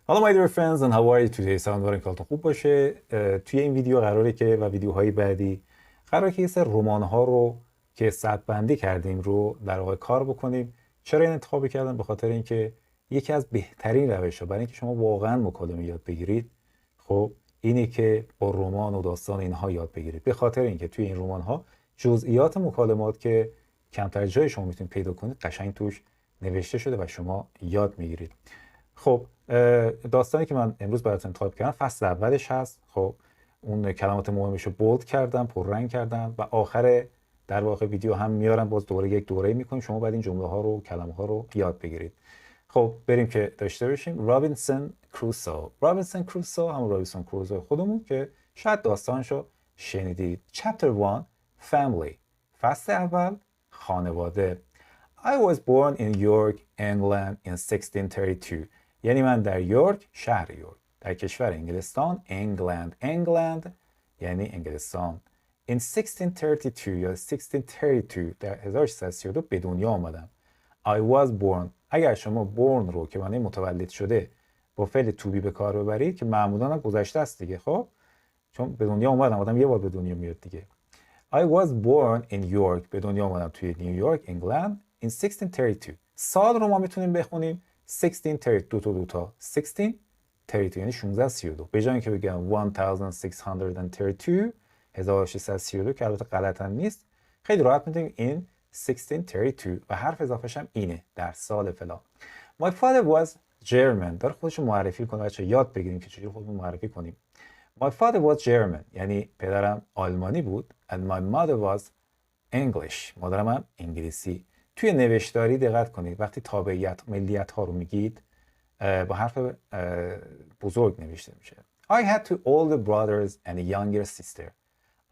Hello my dear friends and how are you today؟ امیدوارم که حالتون خوب باشه. توی این ویدیو قراره که و ویدیوهای بعدی قراره که یه سری رمان‌ها رو که بندی کردیم رو در واقع کار بکنیم. چرا این انتخاب کردم؟ به خاطر اینکه یکی از بهترین روش‌ها برای اینکه شما واقعا مکالمه یاد بگیرید، خب اینه که با رمان و داستان اینها یاد بگیرید. به خاطر اینکه توی این رمان‌ها جزئیات مکالمات که کمتر جای شما میتونید پیدا کنید قشنگ توش نوشته شده و شما یاد میگیرید. خب داستانی که من امروز براتون انتخاب کردم فصل اولش هست. خب اون کلمات مهمش رو بولد کردم، پررنگ کردم و آخر در واقع ویدیو هم میارم، باز دوره یک دوره میکنیم، شما باید این جمله ها رو کلمه ها رو یاد بگیرید. خب بریم که داشته باشیم. رابینسون کروزو. رابینسون کروزو همون رابینسون کروزو خودمون که شاید داستانشو شنیدید. Chapter 1 Family. فصل اول خانواده. I was born in York, England in 1632. یعنی من در یورک، شهر یورک، در کشور انگلستان، انگلند یعنی انگلستان. In 1632 یا 1632 در 1632 به دنیا آمدم. I was born. اگر شما born رو که معنی متولد شده با فعل to be به کار ببرید که معمولا هم گذشته است دیگه، خب چون به دنیا اومدم، آدم یه بار به دنیا میاد دیگه. I was born in York. به دنیا آمدم توی نیویورک، انگلند in 1632. سال رو ما میتونیم بخونیم 1632 تا 1632 یعنی 1632. به جای اینکه بگم 1632 1632 که البته غلط هم نیست، خیلی راحت میتونیم این 1632 و حرف اضافهش هم اینه در سال فلان. My father was German. داره خودش رو معرفی کنه، بچه یاد بگیریم که چجوری خودمون معرفی کنیم. My father was German یعنی پدرم آلمانی بود. And my mother was English. مادرم هم انگلیسی. توی نوشتاری دقت کنید وقتی تابعیت ملیت ها رو میگید با حرف بزرگ نوشته میشه. I had two older brothers and a younger sister.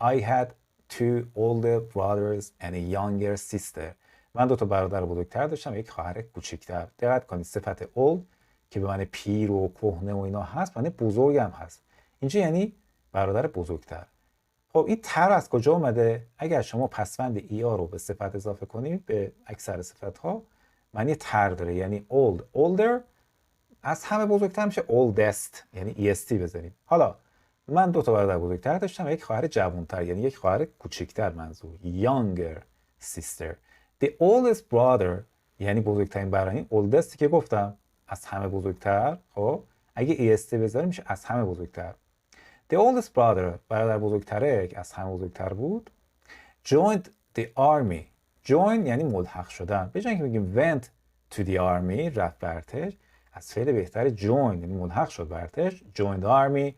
I had two older brothers and a younger sister. من دو تا برادر بزرگتر داشتم و یک خواهر کوچکتر. دقت کنید صفت old که به معنی پیر و کهنه و اینا هست، معنی بزرگ هم هست. اینجا یعنی برادر بزرگتر. خب این تر از کجا اومده؟ اگر شما پسوند ای رو به صفت اضافه کنید به اکثر صفت ها معنی تر داره، یعنی old. older از همه بزرگتر میشه oldest یعنی est بزنیم. حالا من دو تا برادر بزرگتر داشتم و یک خواهر جوانتر یعنی یک خواهر کوچکتر، منظور younger sister. The oldest brother یعنی بزرگترین برادر، oldest که گفتم از همه بزرگتر. خب اگه est بذاریم میشه از همه بزرگتر. The oldest brother برادر بزرگتره که از همه بزرگتر بود joined the army. join یعنی ملحق شدن. به جای اینکه بگیم went to the army رفت به ارتش، از فعل بهتر join یعنی ملحق شد به ارتش. joined the army.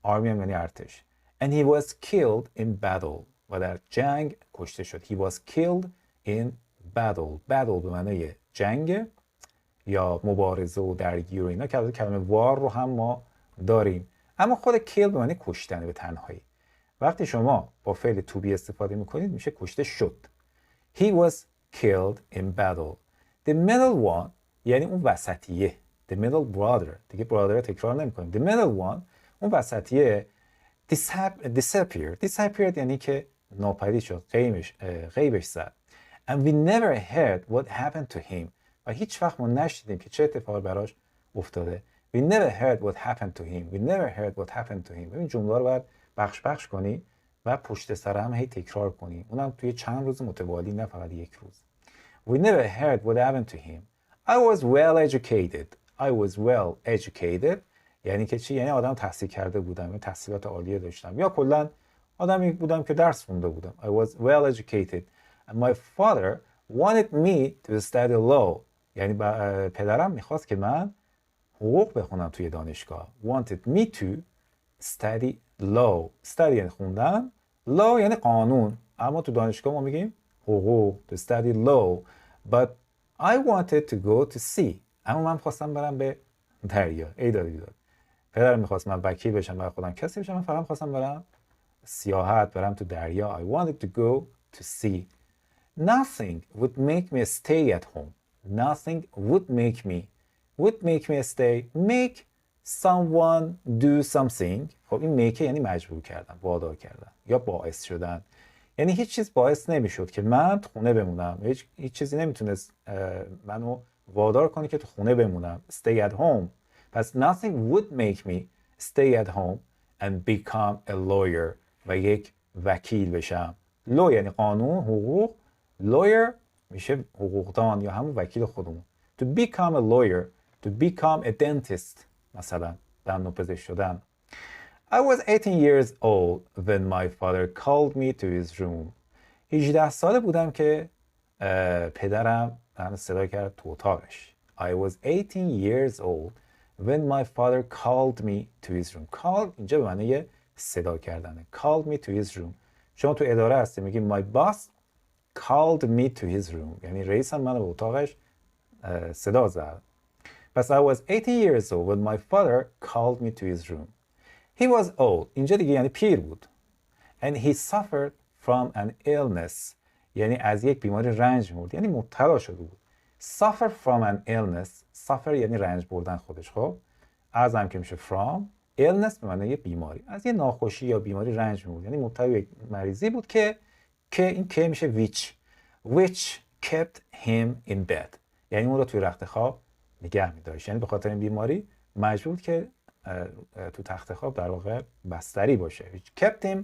army هم یعنی ارتش. And he was killed in battle. و در جنگ کشته شد. He was killed in battle. battle به معنی جنگ یا مبارزه و درگیری و اینا که کلمه war رو هم ما داریم. اما خود kill به معنی کشتن به تنهایی. وقتی شما با فعل to be استفاده میکنید میشه کشته شد. He was killed in battle. The middle one یعنی اون وسطیه. The middle brother. دیگه brother تکرار نمیکنیم. The middle one اون وسطیه disappeared یعنی که ناپدید شد، غیبش زد. And we never heard what happened to him. و هیچ وقت ما نشنیدیم که چه اتفاقی براش افتاده. We never heard what happened to him. We never heard what happened to him. این جمله رو باید بخش کنی و پشت سر هم هی تکرار کنی. اونم توی چند روز متوالی، نه فقط یک روز. We never heard what happened to him. I was well educated. I was well educated. یعنی که چی؟ یعنی آدم تحصیل کرده بودم، یعنی تحصیلات عالیه داشتم، یا کلا آدمی بودم که درس خونده بودم. I was well educated. And my father wanted me to study law. یعنی پدرم میخواست که من حقوق بخونم توی دانشگاه. wanted me to study law. study یعنی خوندن، law یعنی قانون، اما تو دانشگاه ما میگیم حقوق. to study law. but I wanted to go to sea. اما من خواستم برم به دریا. ای داد بیداد. پدرم میخواست من وکیل بشم، برای خودم کسی بشم، من فقط میخواستم برم سیاحت، برم تو دریا. I wanted to go to sea. Nothing would make me stay at home. Nothing would make me stay. make someone do something. خب این make یعنی مجبور کردن، وادار کردن یا باعث شدن. یعنی هیچ چیز باعث نمیشد که من تو خونه بمونم. هیچ چیزی نمیتونست منو وادار کنه که تو خونه بمونم. stay at home پس nothing would make me stay at home and become a lawyer و یک وکیل بشم. law یعنی قانون، حقوق. lawyer میشه حقوقدان یا همون وکیل خودمون. to become a lawyer, to become a dentist مثلا دندانپزشک شدن. I was 18 years old when my father called me to his room. 18 ساله بودم که پدرم من صدا کرد تو اتاقش. I was 18 years old when my father called me to his room. call اینجا به معنی صدا کردنه. called me to his room. شما تو اداره هستی میگی my boss called me to his room. یعنی رئیسم من به اتاقش صدا زد. پس I was 18 years old when my father called me to his room. He was old. اینجا دیگه یعنی پیر بود. And he suffered from an illness. یعنی از یک بیماری رنج می‌برد. یعنی مبتلا شده بود. Suffer from an illness. Suffer یعنی رنج بردن خودش. خب از هم که میشه from. illness به معنی بیماری. از یه ناخوشی یا بیماری رنج می‌برد. یعنی مبتلا به یک مریضی بود که این که میشه which kept him in bed. یعنی اون رو توی رخت خواب نگه می‌داشت. یعنی به خاطر این بیماری مجبور که تو تخت خواب در واقع بستری باشه. which kept him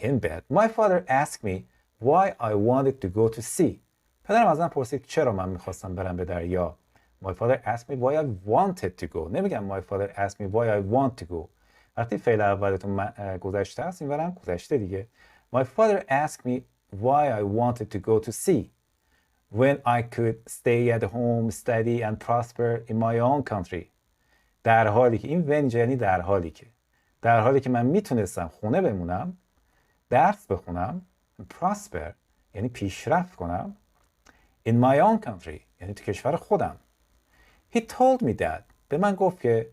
in bed. My father asked me why I wanted to go to sea. پدرم ازم پرسید چرا من میخواستم برم به دریا. My father asked me why I wanted to go. نمیگم my father asked me why I want to go. وقتی فعل اولتون گذشته است این ورم گذشته دیگه. My father asked me why I wanted to go to sea when I could stay at home, study and prosper in my own country. در حالی که این when یعنی در حالی که من میتونستم خونه بمونم، درس بخونم، prosper یعنی پیشرفت کنم، in my own country یعنی تو کشور خودم. He told me that. به من گفت که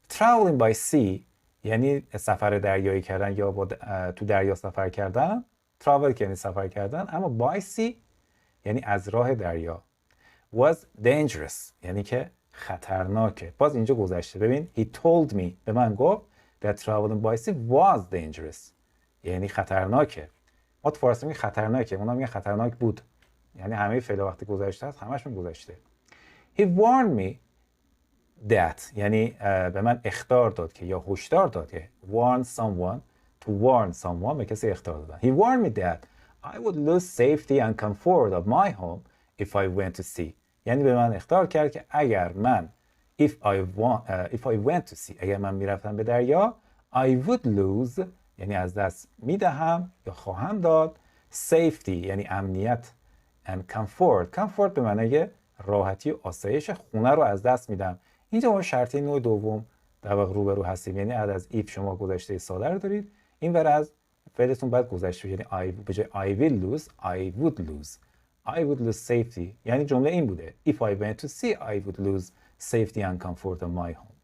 traveling by sea یعنی سفر دریایی کردن یا تو دریا سفر کردن. travel یعنی سفر کردن، اما by sea یعنی از راه دریا. was dangerous یعنی که خطرناکه. باز اینجا گذشته. ببین he told me به من گفت that traveling by sea was dangerous یعنی خطرناکه. ما تو فارسی میگیم خطرناکه، اونا میگن خطرناک بود. یعنی همه فعل وقتی گذشته است همشون گذشته. He warned me that یعنی به من اخطار داد که یا هشدار داد که warn someone to warn someone به کسی اخطار دادن. He warned me that I would lose safety and comfort of my home if I went to sea. یعنی به من اخطار کرد که اگر من if I went to sea اگر من میرفتم به دریا I would lose یعنی از دست میدهم یا خواهم داد safety یعنی امنیت and comfort به معنی راحتی و آسایش خونه رو از دست میدم. اینجا ما شرطی نوع دوم در واقع روبرو هستیم. یعنی بعد از if شما گذشته ساده رو دارید، این ور از فعلتون بعد گذشته یعنی به جای I will lose I would lose safety یعنی جمله این بوده if I went to sea I would lose safety and comfort of my home.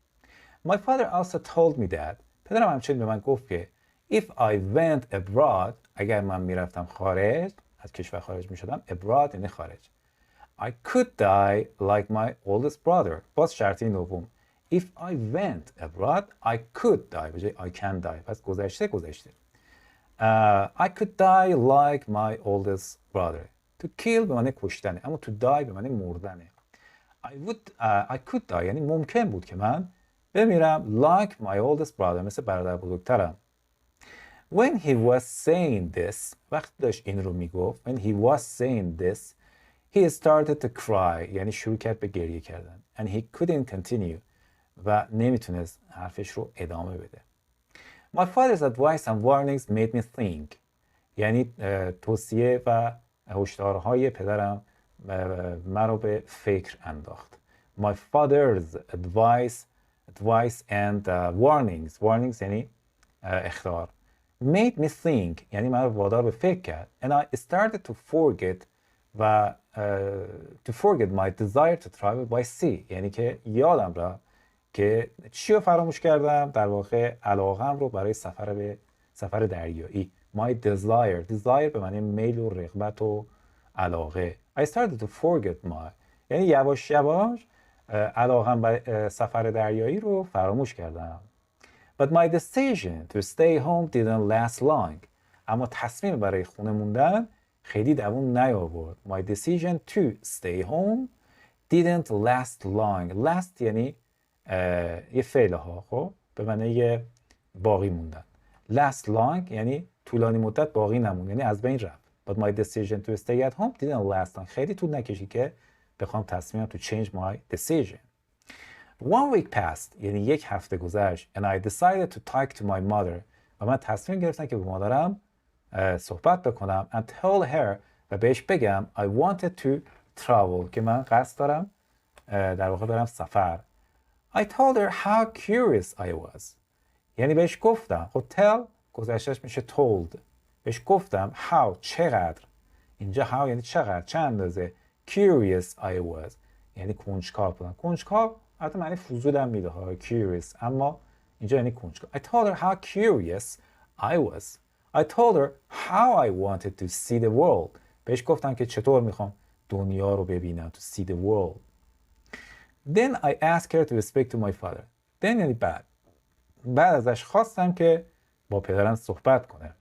My father also told me that پدرم همچنین به من گفت که if I went abroad اگر من میرفتم خارج از کشور خارج میشدم abroad یعنی خارج I could die like my oldest brother. باز شرطی نوم if I went abroad I could die به جای I can die. پس گذشته I could die like my oldest brother. To kill به معنی کشتنه اما to die به معنی مردنه. I could die یعنی ممکن بود که من بمیرم like my oldest brother مثل برادر بزرگترم. When he was saying this وقتی داشت این رو میگفت when he was saying this he started to cry یعنی شروع کرد به گریه کردن and he couldn't continue و نمیتونست حرفش رو ادامه بده. My father's advice and warnings made me think یعنی توصیه و هشدارهای پدرم مرا به فکر انداخت. My father's advice and warnings یعنی اخطار made me think یعنی من رو وادار به فکر کرد and I started to forget my desire to travel by sea یعنی که یادم رفت که چی رو فراموش کردم در واقع علاقم رو برای سفر دریایی. My desire به معنی میل و رغبت و علاقه. I started to forget یعنی یواش علاقم برای سفر دریایی رو فراموش کردم. But my decision to stay home didn't last long. اما تصمیم برای خونه موندن خیلی دوام نیاورد. My decision to stay home didn't last long. Last یعنی یه فعله ها، خب به معنی باقی موندن. last long یعنی طولانی مدت باقی نمون، یعنی از بین رفت. but my decision to stay at home didn't last long. خیلی طول نکشید که بخوام تصمیمم to change my decision. One week passed یعنی یک هفته گذشت and I decided to talk to my mother و من تصمیم گرفتم که با مادرم صحبت بکنم and tell her و بهش بگم I wanted to travel که من قصد دارم در واقع برم سفر. I told her how curious I was یعنی بهش گفتم، خب tell گذشتهش میشه told، بهش گفتم how چقدر، اینجا how یعنی چقدر، چه اندازه، curious I was یعنی کنجکاو بودم. کنجکاو البته معنی فضول هم میده ها curious، اما اینجا یعنی کنجکاو. I told her how curious I was. I told her how I wanted to see the world. بهش گفتم که چطور میخوام دنیا رو ببینم، to see the world. Then I asked her to speak to my father. Then یعنی بعد ازش خواستم که با پدرم صحبت کنه.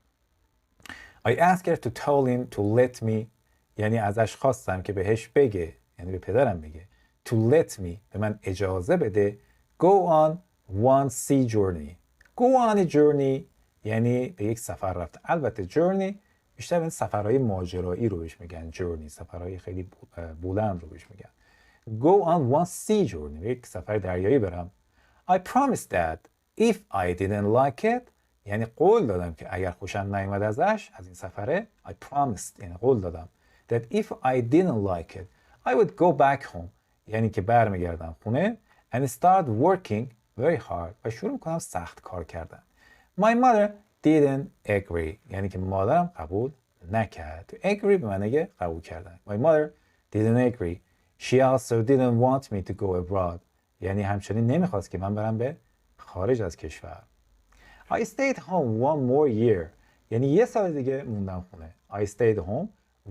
I asked her to tell him to let me یعنی ازش خواستم که بهش بگه، یعنی به پدرم بگه to let me به من اجازه بده go on one sea journey. Go on a journey یعنی به یک سفر رفت. البته journey بیشتر این سفرهای ماجرایی رو بهش میگن journey، سفرهای خیلی بلند رو بهش میگن. Go on one sea journey یک سفر دریایی برم. I promised that if I didn't like it یعنی قول دادم که اگر خوشم نیامد ازش از این سفره I promised یعنی قول دادم that if I didn't like it I would go back home یعنی که برمیگردم خونه and start working very hard و شروع کنم سخت کار کردن. My mother didn't agree یعنی که مادرم قبول نکرد. To agree به معنی قبول کردن. My mother didn't agree. She also didn't want me to go abroad یعنی همچنین نمیخواست که من برم به خارج از کشور. I stayed home one more year یعنی یه سال دیگه موندم خونه. I stayed home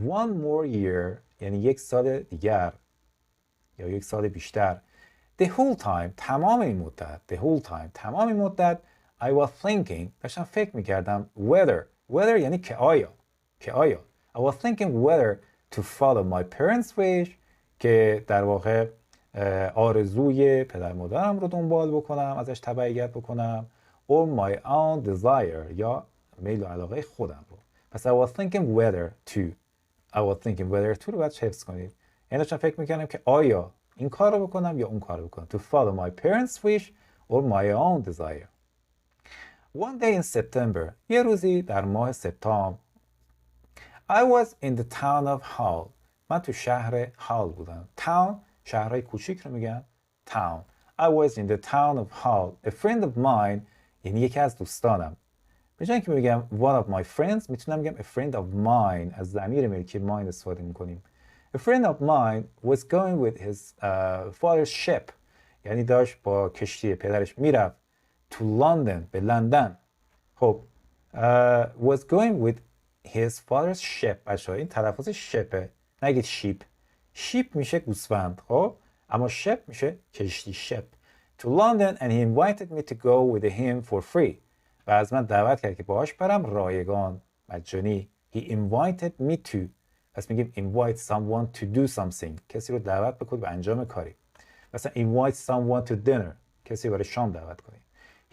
one more year یعنی یک سال دیگر یا یک سال بیشتر. The whole time تمام این مدت I was thinking داشتم فکر میکردم whether یعنی که آیا I was thinking whether to follow my parents' wish که در واقع آرزوی پدر مادرم رو دنبال بکنم، ازش تبعیت بکنم or my own desire یا میل و علاقه خودم رو. پس I was thinking whether to رو باید حفظ کنید. یعنی داشتم فکر میکردم که آیا این کار رو بکنم یا اون کار رو بکنم. To follow my parents' wish or my own desire. One day in September یه روزی در ماه سپتامبر I was in the town of Hull من تو شهر هال بودم. town شهرهای کوچیک رو میگن town. I was in the town of Hull. A friend of mine یعنی یکی از دوستانم. به جای اینکه بگم one of my friends میتونم بگم a friend of mine از ضمیر ملکی mine استفاده میکنیم. A friend of mine was going with his father's ship یعنی داشت با کشتی پدرش میرفت to London به لندن. خب was going with his father's ship بچه‌ها این تلفظ شپه، نگید شیپ. شیپ میشه گوسفند خب، اما شپ میشه کشتی شپ. To London and he invited me to go with him for free و از من دعوت کرد که باهاش برم رایگان مجانی. He invited me to پس میگیم invite someone to do something کسی رو دعوت بکنید به انجام کاری. مثلا invite someone to dinner کسی برای شام دعوت کنید.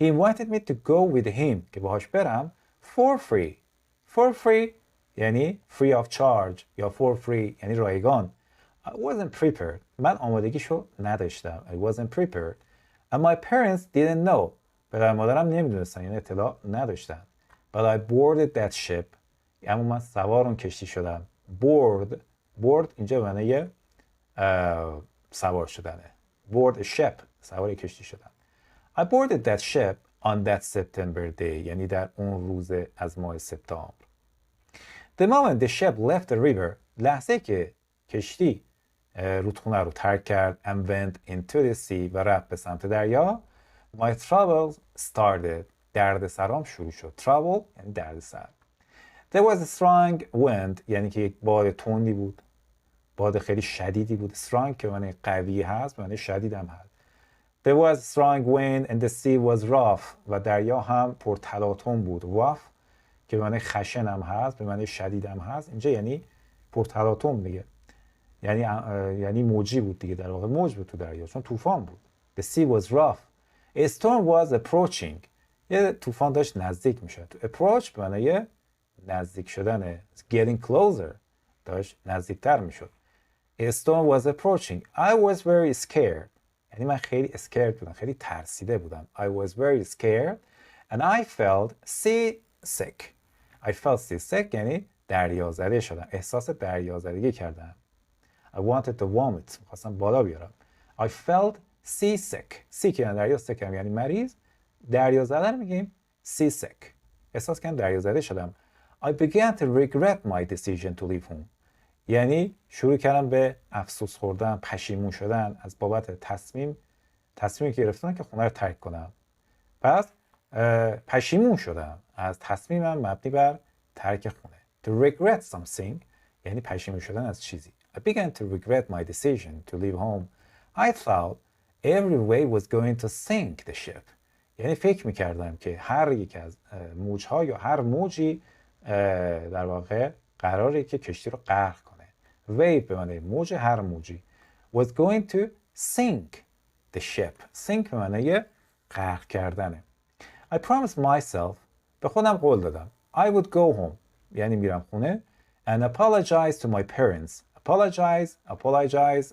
He invited me to go with him که باهاش برم for free. For free یعنی free of charge یا for free یعنی رایگان. I wasn't prepared. من آمادگیشو نداشتم. I wasn't prepared. And my parents didn't know. پدر مادرم نمیدونستن یعنی اطلاع نداشتن. But I boarded that ship. اما من سوار اون کشتی شدم. board اینجا معنی سوار شدنه. board a ship سوار کشتی شدم. I boarded that ship on that September day یعنی در اون روز از ماه سپتامبر. The moment the ship left the river لحظه که کشتی رودخونه رو ترک کرد and went into the sea و رفت به سمت دریا my troubles started دردسرام شروع شد. trouble یعنی دردسر. There was a strong wind یعنی که یک باد تندی بود، باد خیلی شدیدی بود. strong که معنی قوی هست معنی شدید هم هست. There was a strong wind and the sea was rough و دریا هم پرتلاطم بود. rough که معنی خشن هم هست به معنی شدید هم هست. اینجا یعنی پرتلاطم دیگه، یعنی موجی بود دیگه، در واقع موج بود تو دریا چون طوفان بود. The The sea was rough. A storm was approaching. یه طوفان داشت نزدیک میشد. To approach به معنی نزدیک شدنه. Getting closer. داشت نزدیکتر میشد. A storm was approaching. I was very scared. یعنی من خیلی scared بودم. خیلی ترسیده بودم. I was very scared and I felt seasick. I felt seasick یعنی دریازده شدم. احساس دریازدگی کردم. I wanted to vomit. خواستم بالا بیارم. I felt seasick. sick یعنی دریا، sick یعنی مریض. دریازده رو میگیم seasick. احساس کردم دریازده شدم. I began to regret my decision to leave home. یعنی شروع کردم به افسوس خوردن، پشیمون شدن از بابت تصمیمی که گرفتم که خونه رو ترک کنم. پس پشیمون شدم از تصمیمم مبنی بر ترک خونه. To regret something یعنی پشیمون شدن از چیزی. I began to regret my decision to leave home. I thought every wave was going to sink the ship. یعنی فکر میکردم که هر یک از موجها یا هر موجی در واقع قراره که کشتی رو غرق کنه. wave به معنی موج، هر موجی. was going to sink the ship. sink به معنی غرق کردنه. I promised myself به خودم قول دادم. I would go home یعنی میرم خونه and apologize to my parents. apologize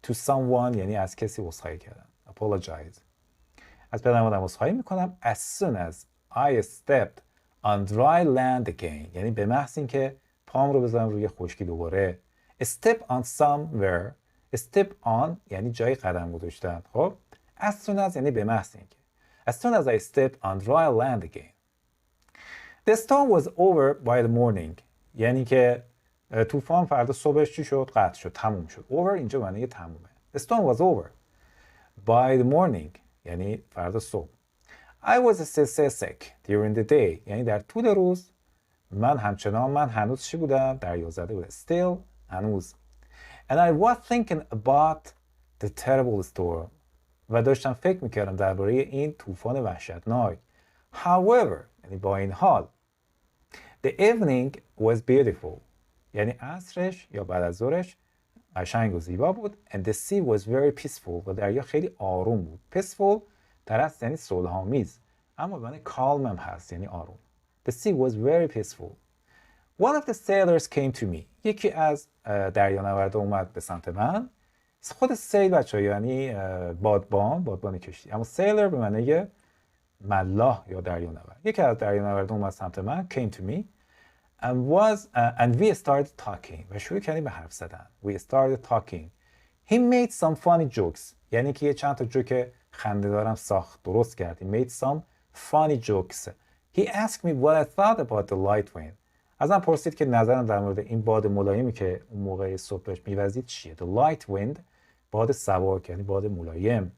to someone یعنی از کسی عذرخواهی کردم. apologize. از پدر مادرم عذرخواهی میکنم as soon as I stepped on dry land again. یعنی به محض اینکه پام رو بذارم روی خشکی دوباره. step on somewhere. step on یعنی جای قدم گذاشتن. خب as soon as یعنی به محض اینکه. as soon as I stepped on dry land again. The storm was over by the morning. یعنی که طوفان فردا صبحش چی شد؟ قطع شد، تموم شد. over اینجا معنی تمومه. The storm was over by the morning یعنی فردا صبح. I was still sick during the day یعنی در طول روز من هنوز چی بودم؟ دریازده بودم. Still هنوز. And I was thinking about the terrible storm و داشتم فکر میکردم درباره این طوفان وحشتناک. However یعنی با این حال the evening was beautiful یعنی عصرش یا بعد از ظهرش قشنگ و زیبا بود. And the sea was very peaceful و دریا خیلی آروم بود. Peaceful در اصل یعنی صلح‌آمیز اما به معنی calm هم هست یعنی آروم. The sea was very peaceful. One of the sailors came to me. یکی از دریانوردا اومد به سمت من. خود سیل بچه‌ها یعنی بادبان کشتی. اما sailor به معنی ملاح یا دریانورد. یکی از دریانوردا اومد سمت من. Came to me. And we started talking. و شروع کردیم به حرف زدن. We started talking. He made some funny jokes. یعنی که یه چند تا جوک خنده‌دارم ساخت، درست کرد. He made some funny jokes. He asked me what I thought about the light wind. ازم پرسید که نظرم در مورد این باد ملایمی که اون موقع صبح داشت میوزید چیه. The light wind باد سبک یعنی باد ملایم.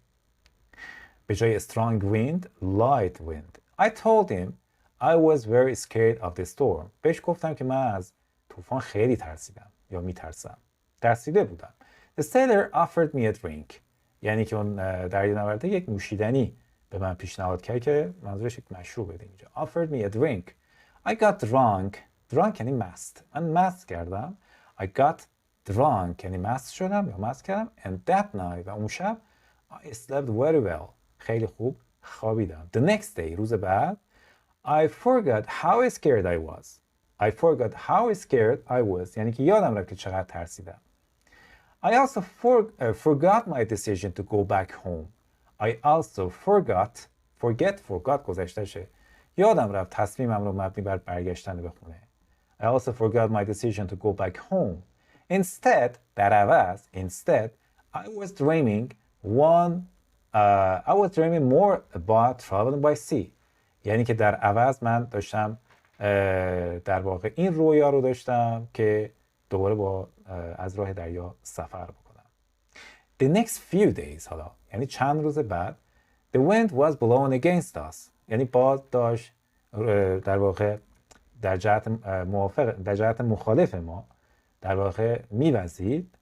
به جای strong wind, light wind. I told him I was very scared of the storm. بهش گفتم که من از طوفان خیلی ترسیدم یا میترسم. ترسیده بودم. The sailor offered me a drink. یعنی که اون دریانورده یک نوشیدنی به من پیشنهاد کرد که منظورش یک مشروب بده اینجا. Offered me a drink. I got drunk. Drunk یعنی مست. من مست کردم. I got drunk یعنی مست شدم یا مست کردم. And that night و eون شب I slept very well. خیلی خوب خوابیدم. The next day روز بعد I forgot how scared I was. I forgot how scared I was. یعنی که یادم رفت که چقدر ترسیدم. I also forgot my decision to go back home. I also forgot گذشته شه. یادم رفت تصمیمم رو مبنی بر برگشتن به خونه. I also forgot my decision to go back home. Instead, در عوض, I was dreaming more about traveling by sea. یعنی که در عوض من داشتم در واقع این رویا رو داشتم که دوباره از راه دریا سفر بکنم. The next few days حالا یعنی چند روز بعد the wind was blowing against us. یعنی باد داشت در واقع در جهت مخالف ما در واقع میوزید.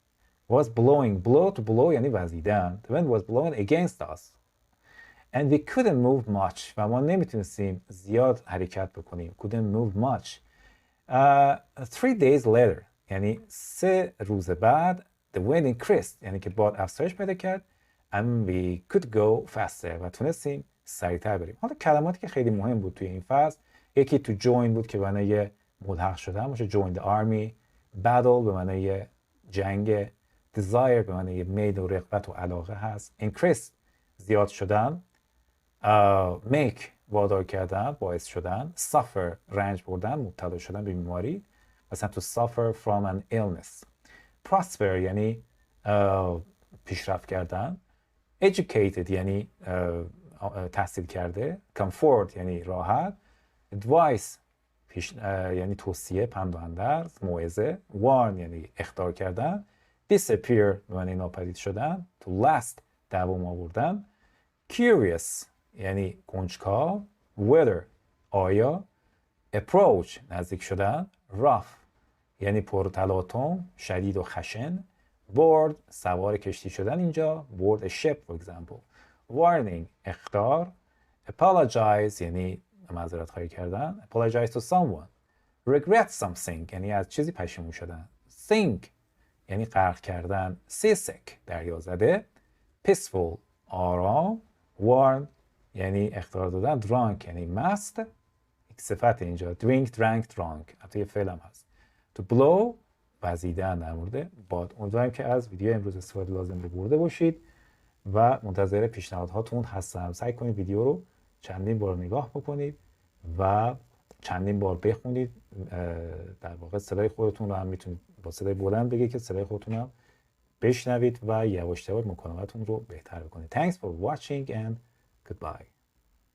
was blowing. blow to blow یعنی وزیدن. The wind was blowing against us. And we couldn't move much. و ما نمیتونستیم زیاد حرکت بکنیم. couldn't move much. 3 days later یعنی 3 روز بعد the wind increased یعنی که باد افزایش پیدا کرد. and we could go faster و تونستیم سریعتر بریم. حالا کلماتی که خیلی مهم بود توی این فصل، یکی تو join بود که به معنای ملحق شدن باشه، join the army. battle به معنای جنگ. desire به معنای میل و رغبت و علاقه هست. increase زیاد شدن. make وادار کردن، باعث شدن. suffer رنج بردن، مبتلا شدن به بیماری، مثلا to suffer from an illness. prosper یعنی پیشرفت کردن. educated یعنی تحصیل کرده. comfort یعنی راحت. advice یعنی توصیه، پند و اندرز، موعظه. warn یعنی اخطار کردن. disappear به معنی ناپدید شدن. to last دوام آوردن. curious یعنی کنجکاو. whether آیا. approach نزدیک شدن. rough یعنی پرتلاطم، شدید و خشن. board سوار کشتی شدن، اینجا board a ship for example. warning اخطار. apologize یعنی معذرت خواهی کردن. apologize to someone. regret something یعنی از چیزی پشیمون شدن. sink یعنی غرق کردن. seasick دریا زده. peaceful آرام. warn یعنی اخطار دادن. drunk یعنی مست، صفت اینجا. drink drank drunk حتی یه فعل هم هست. to blow وزیدن در مورد باد. امیدوارم که از ویدیو امروز استفاده لازم رو برده باشید و منتظر پیشنهادهاتون هستم. سعی کنید ویدیو رو چندین بار نگاه بکنید و چندین بار بخونید. در واقع صدای خودتون رو هم میتونید با صدای بلند بگید که صدای خودتون هم بشنوید و یواش یواش مکالمه‌تون رو بهتر بکنید. Thanks for watching and goodbye.